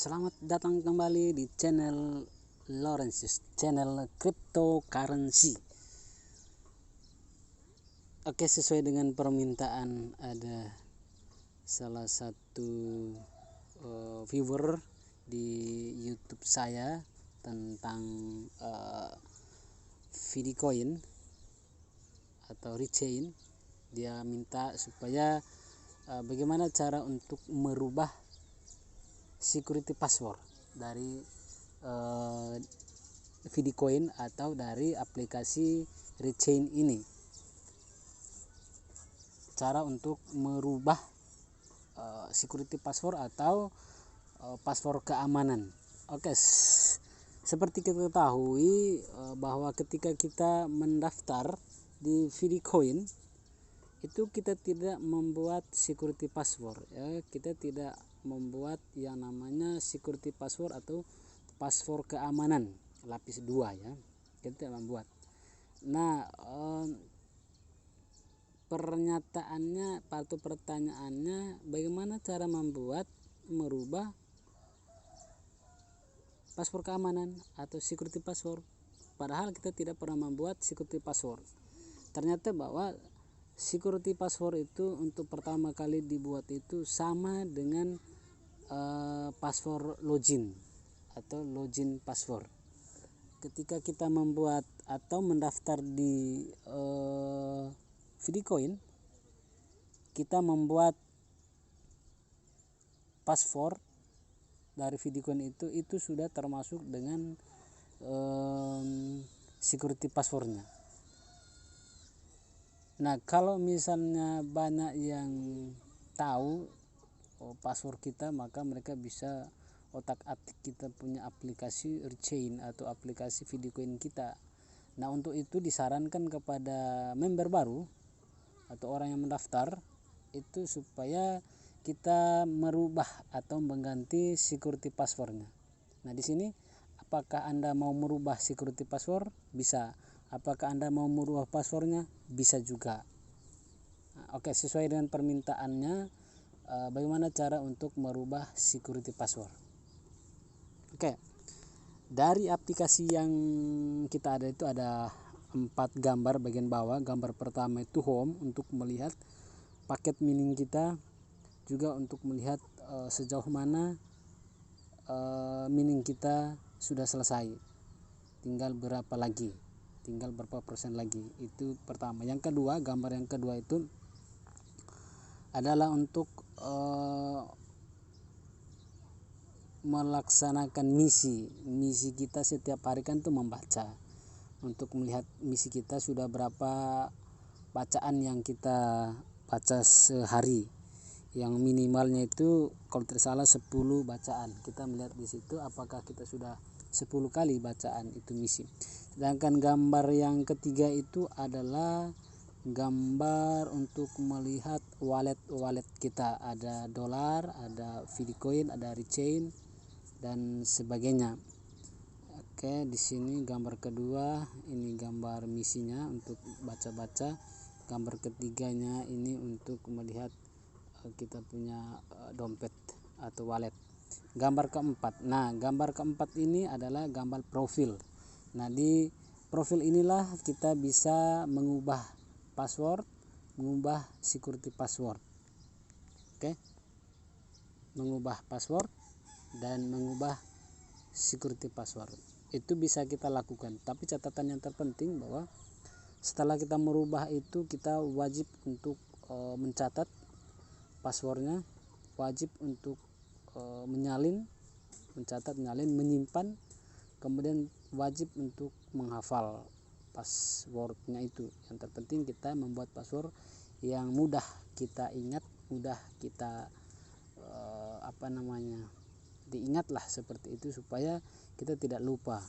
Selamat datang kembali di channel Laurentius, channel cryptocurrency. Oke, sesuai dengan permintaan ada salah satu viewer di YouTube saya tentang Fidicoin atau Rechain. Dia minta supaya bagaimana cara untuk merubah security password dari Fidicoin atau dari aplikasi Rechain ini. Cara untuk merubah security password atau password keamanan. Oke, seperti kita ketahui bahwa ketika kita mendaftar di Fidicoin itu kita tidak membuat security password, ya. Kita tidak membuat yang namanya security password atau password keamanan lapis 2, ya. Kita tidak membuat. Nah, pernyataannya atau pertanyaannya, bagaimana cara merubah password keamanan atau security password, padahal kita tidak pernah membuat security password. Ternyata bahwa security password itu untuk pertama kali dibuat itu sama dengan password login atau login password. Ketika kita membuat atau mendaftar di Fidicoin, kita membuat password dari Fidicoin itu sudah termasuk dengan security passwordnya. Nah, kalau misalnya banyak yang tahu password kita, maka mereka bisa otak-atik kita punya aplikasi Rechain atau aplikasi Fidicoin kita. Nah, untuk itu disarankan kepada member baru atau orang yang mendaftar itu supaya kita merubah atau mengganti security passwordnya. Nah, di sini apakah Anda mau merubah security password? Bisa. Apakah Anda mau merubah passwordnya? Bisa juga. Nah, oke, sesuai dengan permintaannya, bagaimana cara untuk merubah security password? Oke, dari aplikasi yang kita ada itu ada 4 gambar bagian bawah. Gambar pertama itu home untuk melihat paket mining kita, juga untuk melihat sejauh mana mining kita sudah selesai, tinggal berapa persen lagi. Itu pertama. Yang kedua, gambar yang kedua itu adalah untuk melaksanakan misi kita setiap hari kan, itu membaca, untuk melihat misi kita sudah berapa bacaan yang kita baca sehari. Yang minimalnya itu kalau tidak salah 10 bacaan. Kita melihat di situ apakah kita sudah 10 kali bacaan itu misi. Sedangkan gambar yang ketiga itu adalah gambar untuk melihat wallet kita. Ada dolar, ada Fidicoin, ada Rechain dan sebagainya. Oke, di sini gambar kedua, ini gambar misinya untuk baca-baca. Gambar ketiganya ini untuk melihat kita punya dompet atau wallet. Gambar keempat. Nah, gambar keempat ini adalah gambar profil. Nah, di profil inilah kita bisa mengubah password, mengubah security password. Oke. Mengubah password dan mengubah security password. Itu bisa kita lakukan. Tapi catatan yang terpenting bahwa setelah kita merubah itu, kita wajib untuk mencatat passwordnya, wajib untuk mencatat, menyimpan, kemudian wajib untuk menghafal passwordnya itu. Yang terpenting kita membuat password yang mudah kita ingat, mudah kita diingatlah seperti itu, supaya kita tidak lupa.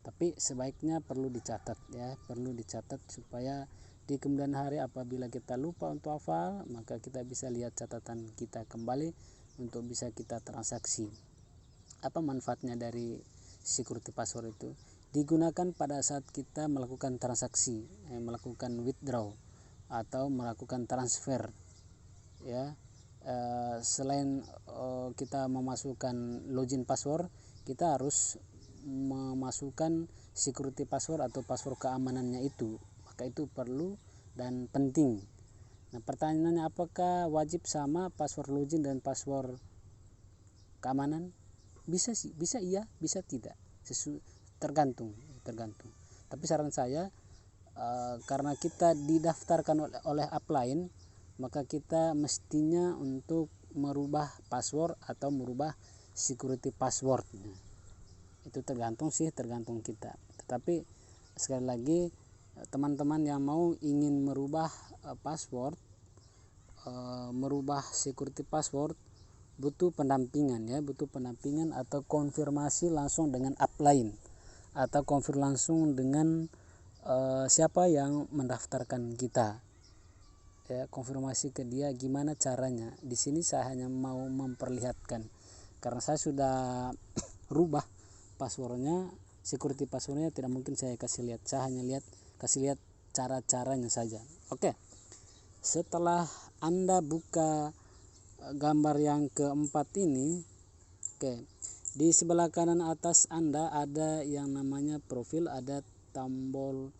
Tapi sebaiknya perlu dicatat, ya, perlu dicatat supaya di kemudian hari apabila kita lupa untuk hafal, maka kita bisa lihat catatan kita kembali untuk bisa kita transaksi. Apa manfaatnya dari security password itu? Digunakan pada saat kita melakukan transaksi, melakukan withdraw atau melakukan transfer, ya. Selain kita memasukkan login password, kita harus memasukkan security password atau password keamanannya itu. Maka itu perlu dan penting. Nah, pertanyaannya, apakah wajib sama password login dan password keamanan? Bisa sih, bisa iya, bisa tidak. Tergantung. Tapi saran saya, karena kita didaftarkan oleh upline, maka kita mestinya untuk merubah password atau merubah security password. Itu tergantung kita. Tetapi sekali lagi, teman-teman yang mau ingin merubah password, merubah security password, butuh pendampingan atau konfirmasi langsung dengan upline, atau konfirmasi langsung dengan siapa yang mendaftarkan kita, ya, konfirmasi ke dia gimana caranya. Di sini saya hanya mau memperlihatkan, karena saya sudah rubah passwordnya, security passwordnya tidak mungkin saya kasih lihat, saya hanya kasih lihat cara-caranya saja. Oke. Setelah Anda buka gambar yang keempat ini, di sebelah kanan atas Anda ada yang namanya profil, ada tombol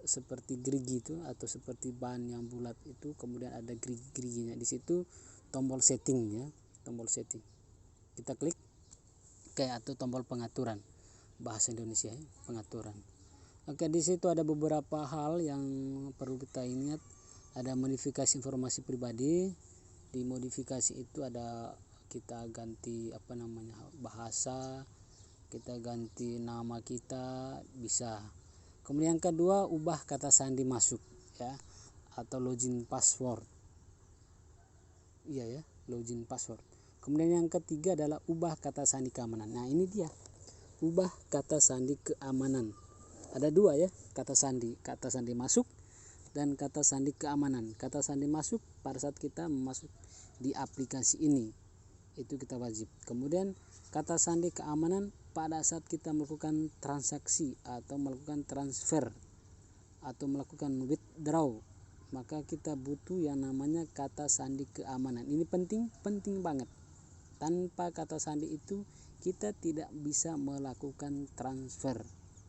seperti gerigi itu, atau seperti ban yang bulat itu, kemudian ada geriginya di situ, tombol setting ya, tombol setting. Kita klik, atau tombol pengaturan, bahasa Indonesia ya, pengaturan. Di situ ada beberapa hal yang perlu kita ingat. Ada modifikasi informasi pribadi. Di modifikasi itu ada kita ganti bahasa, kita ganti nama kita, bisa. Kemudian yang kedua, ubah kata sandi masuk ya, atau login password. Iya ya, login password. Kemudian yang ketiga adalah ubah kata sandi keamanan. Nah, ini dia. Ubah kata sandi keamanan. Ada dua ya, kata sandi masuk dan kata sandi keamanan. Kata sandi masuk pada saat kita masuk di aplikasi ini, itu kita wajib. Kemudian kata sandi keamanan pada saat kita melakukan transaksi atau melakukan transfer atau melakukan withdraw, maka kita butuh yang namanya kata sandi keamanan. Ini penting banget. Tanpa kata sandi itu kita tidak bisa melakukan transfer.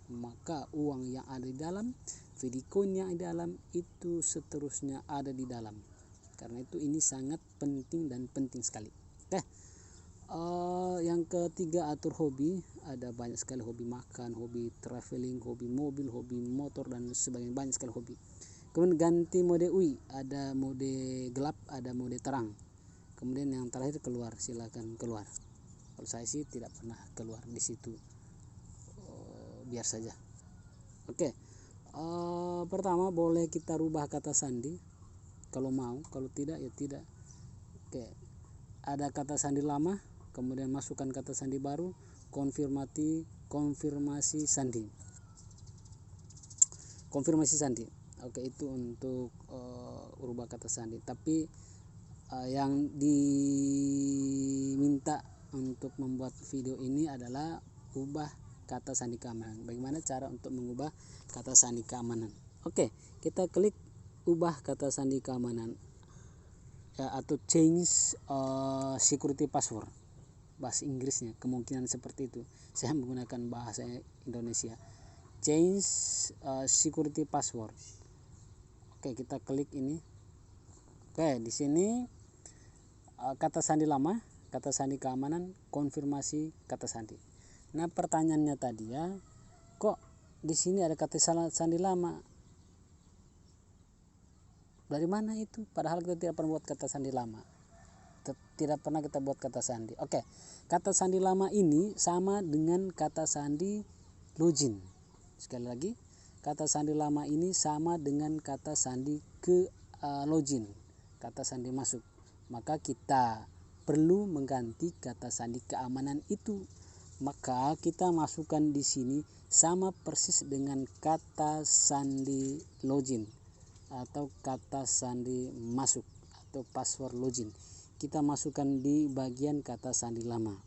Maka uang yang ada di dalam, Videocoin yang ada di dalam, itu seterusnya ada di dalam. Karena itu ini sangat penting dan penting sekali. Yang ketiga, atur hobi. Ada banyak sekali hobi, makan, hobi traveling, hobi mobil, hobi motor, dan sebagainya, banyak sekali hobi. Kemudian ganti mode UI, ada mode gelap, ada mode terang. Kemudian yang terakhir keluar, silakan keluar. Kalau saya sih tidak pernah keluar di situ, biar saja. Pertama, boleh kita rubah kata sandi kalau mau, kalau tidak ya tidak. Ada kata sandi lama, kemudian masukkan kata sandi baru, konfirmasi sandi. Itu untuk rubah kata sandi. Tapi yang diminta untuk membuat video ini adalah ubah kata sandi keamanan. Bagaimana cara untuk mengubah kata sandi keamanan? Kita klik ubah kata sandi keamanan ya, atau change security password. Bahasa Inggrisnya kemungkinan seperti itu. Saya menggunakan bahasa Indonesia. Change security password. Kita klik ini. Di sini kata sandi lama, kata sandi keamanan, konfirmasi kata sandi. Nah, pertanyaannya tadi ya, kok di sini ada kata sandi lama? Dari mana itu? Padahal kita tidak pernah buat kata sandi lama. Tidak pernah kita buat kata sandi. Kata sandi lama ini sama dengan kata sandi login. Sekali lagi, kata sandi lama ini sama dengan kata sandi login, kata sandi masuk. Maka kita perlu mengganti kata sandi keamanan itu. Maka kita masukkan di sini sama persis dengan kata sandi login atau kata sandi masuk atau password login. Kita masukkan di bagian kata sandi lama.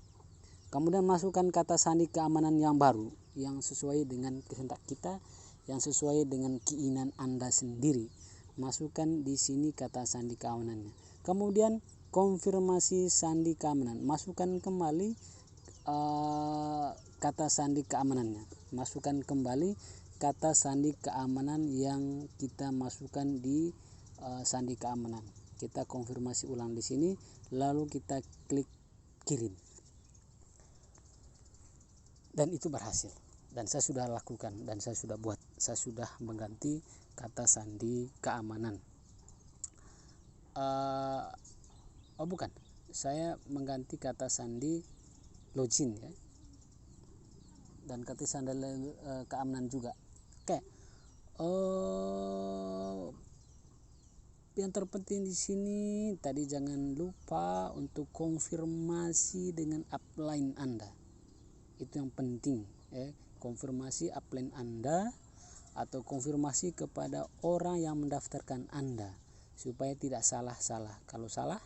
Kemudian masukkan kata sandi keamanan yang baru, yang sesuai dengan kehendak kita, yang sesuai dengan keinginan Anda sendiri. Masukkan di sini kata sandi keamanannya. Kemudian konfirmasi sandi keamanan. Masukkan kembali kata sandi keamanannya. Masukkan kembali kata sandi keamanan yang kita masukkan di sandi keamanan. Kita konfirmasi ulang di sini, lalu kita klik kirim. Dan itu berhasil. Dan saya sudah lakukan, dan saya sudah buat. Saya sudah mengganti kata sandi keamanan. Bukan, saya mengganti kata sandi login ya, dan kata sandi keamanan juga. Oke. Yang terpenting di sini tadi, jangan lupa untuk konfirmasi dengan upline Anda. Itu yang penting ya. Konfirmasi upline Anda atau konfirmasi kepada orang yang mendaftarkan Anda supaya tidak salah-salah. Kalau salah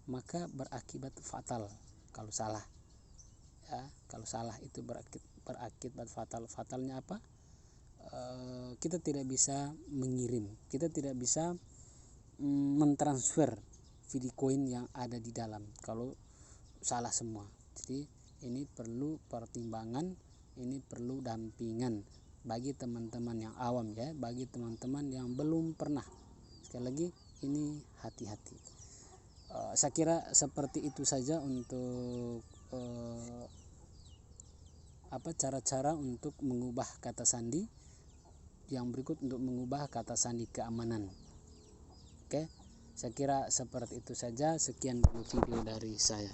maka berakibat fatal. Kalau salah ya, kalau salah itu berakibat fatal. Fatalnya apa? Kita tidak bisa mengirim, kita tidak bisa mentransfer Videocoin yang ada di dalam kalau salah semua. Jadi ini perlu pertimbangan, ini perlu dampingan bagi teman-teman yang awam ya, bagi teman-teman yang belum pernah. Sekali lagi, ini hati-hati. Saya kira seperti itu saja untuk cara-cara untuk mengubah kata sandi. Yang berikut untuk mengubah kata sandi keamanan. Oke, saya kira seperti itu saja. Sekian dulu video dari saya.